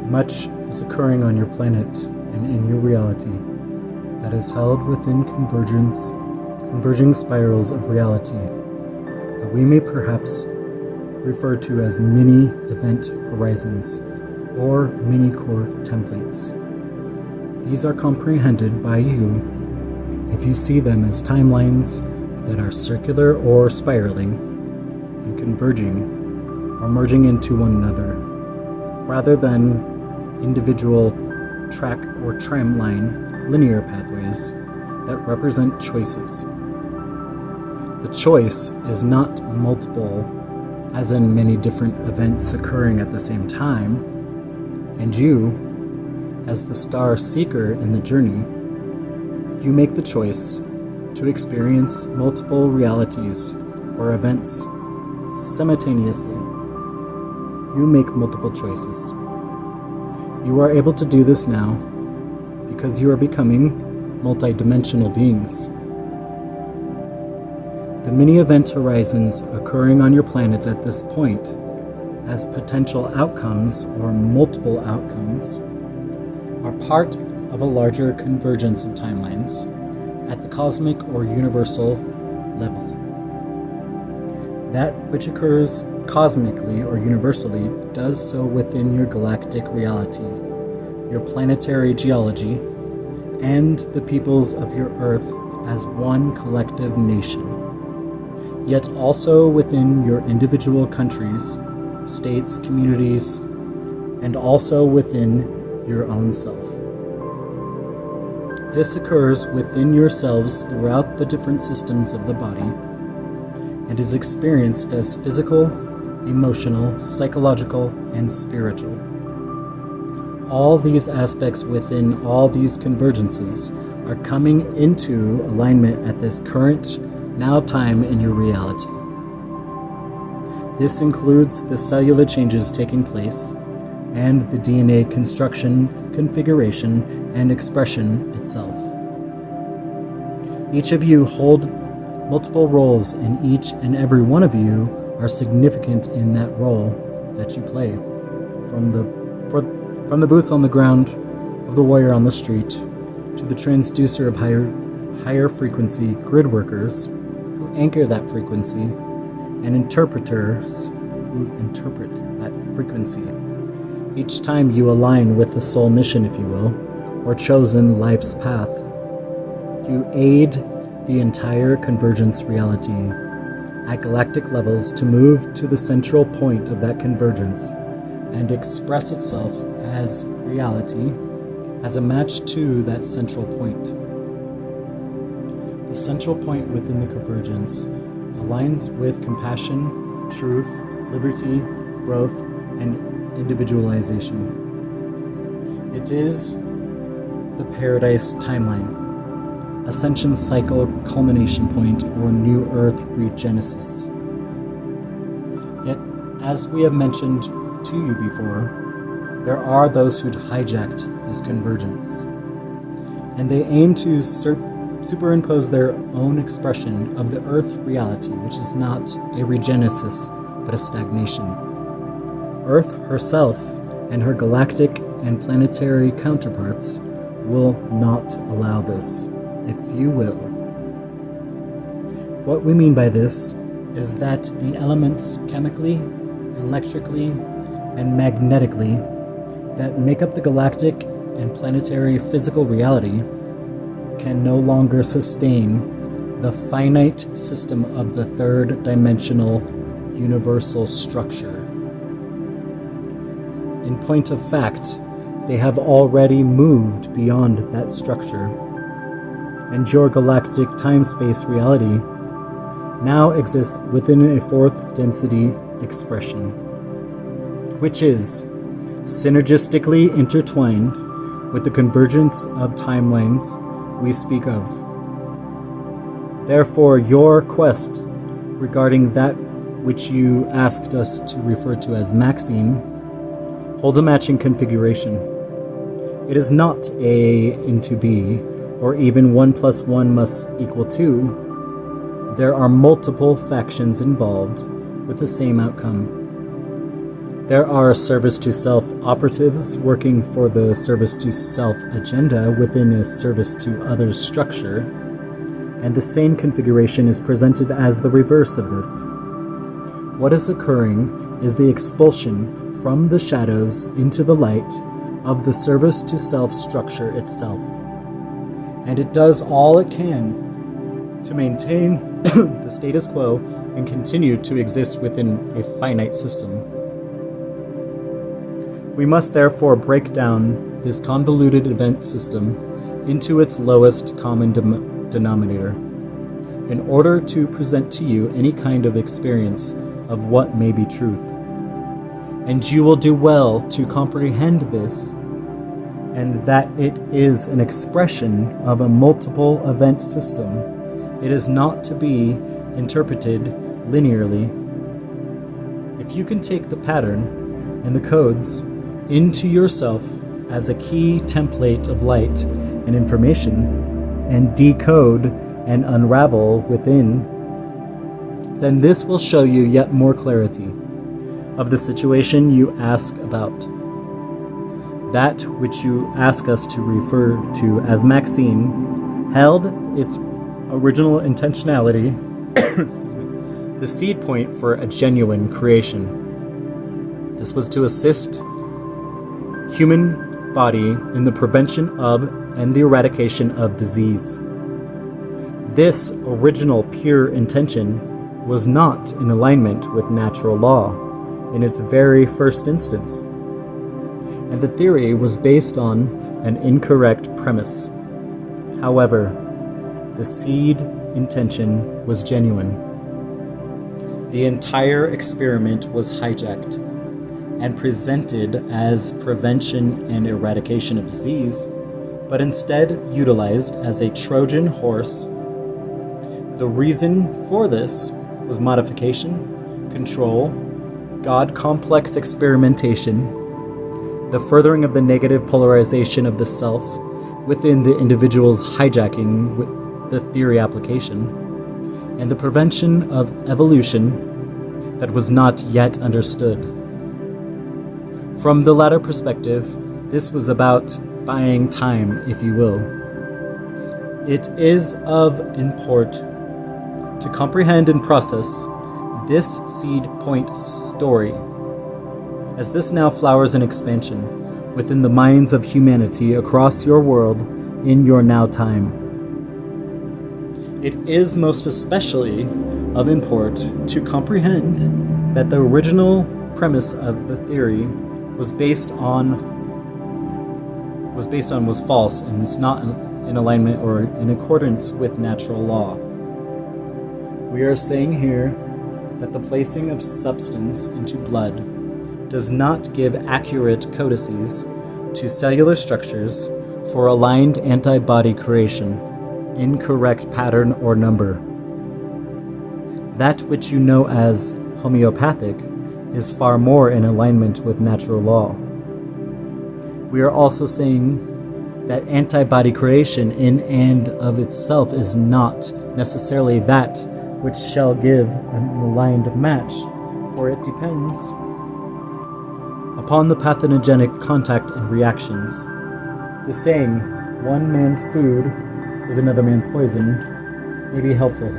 Much is occurring on your planet and in your reality that is held within converging spirals of reality that we may perhaps refer to as mini-event horizons or mini-core templates. These are comprehended by you if you see them as timelines that are circular or spiraling and converging or merging into one another, rather than individual track or tramline linear pathways that represent choices. The choice is not multiple, as in many different events occurring at the same time, and you, as the star seeker in the journey, you make the choice to experience multiple realities or events simultaneously. You make multiple choices. You are able to do this now because you are becoming multidimensional beings. The mini-event horizons occurring on your planet at this point as potential outcomes or multiple outcomes are part of a larger convergence of timelines at the cosmic or universal level. That which occurs cosmically or universally does so within your galactic reality, your planetary geology, and the peoples of your Earth as one collective nation, yet also within your individual countries, states, communities, and also within your own self. This occurs within yourselves throughout the different systems of the body and is experienced as physical, emotional, psychological, and spiritual. All these aspects within all these convergences are coming into alignment at this current now time in your reality. This includes the cellular changes taking place and the DNA construction, configuration, and expression itself. Each of you hold multiple roles, and each and every one of you are significant in that role that you play. From the boots on the ground of the warrior on the street to the transducer of higher frequency grid workers who anchor that frequency and interpreters who interpret that frequency. Each time you align with the soul mission, if you will, or chosen life's path, you aid the entire convergence reality at galactic levels to move to the central point of that convergence and express itself as reality as a match to that central point. The central point within the convergence aligns with compassion, truth, liberty, growth, and individualization. It is the paradise timeline, ascension cycle culmination point, or new earth regenesis. Yet, as we have mentioned to you before, there are those who hijacked this convergence, and they aim to superimpose their own expression of the earth reality, which is not a regenesis but a stagnation. Earth herself and her galactic and planetary counterparts will not allow this, if you will. What we mean by this is that the elements chemically, electrically, and magnetically that make up the galactic and planetary physical reality can no longer sustain the finite system of the third dimensional universal structure. In point of fact, they have already moved beyond that structure, and your galactic time-space reality now exists within a fourth density expression, which is synergistically intertwined with the convergence of timelines we speak of. Therefore, your quest regarding that which you asked us to refer to as Maxine holds a matching configuration. It is not A into B, or even 1 + 1 must equal 2. There are multiple factions involved with the same outcome. There are service-to-self operatives working for the service-to-self agenda within a service-to-others structure, and the same configuration is presented as the reverse of this. What is occurring is the expulsion from the shadows into the light of the service-to-self structure itself, and it does all it can to maintain the status quo and continue to exist within a finite system. We must therefore break down this convoluted event system into its lowest common denominator in order to present to you any kind of experience of what may be truth. And you will do well to comprehend this, and that it is an expression of a multiple event system. It is not to be interpreted linearly. If you can take the pattern and the codes into yourself as a key template of light and information, and decode and unravel within, then this will show you yet more clarity of the situation you ask about. That which you ask us to refer to as Maxine held its original intentionality, excuse me, the seed point for a genuine creation. This was to assist human body in the prevention of and the eradication of disease. This original pure intention was not in alignment with natural law in its very first instance, and the theory was based on an incorrect premise. However, the seed intention was genuine. The entire experiment was hijacked and presented as prevention and eradication of disease, but instead utilized as a Trojan horse. The reason for this was modification, control, God complex experimentation, the furthering of the negative polarization of the self within the individual's hijacking with the theory application, and the prevention of evolution that was not yet understood. From the latter perspective, this was about buying time, if you will. It is of import to comprehend and process this seed point story, as this now flowers in expansion within the minds of humanity across your world in your now time. It is most especially of import to comprehend that the original premise of the theory was false and is not in alignment or in accordance with natural law. We are saying here that the placing of substance into blood does not give accurate codices to cellular structures for aligned antibody creation, incorrect pattern or number. That which you know as homeopathic is far more in alignment with natural law. We are also saying that antibody creation in and of itself is not necessarily that which shall give an aligned match, for it depends upon the pathogenic contact and reactions. The saying, one man's food is another man's poison, may be helpful.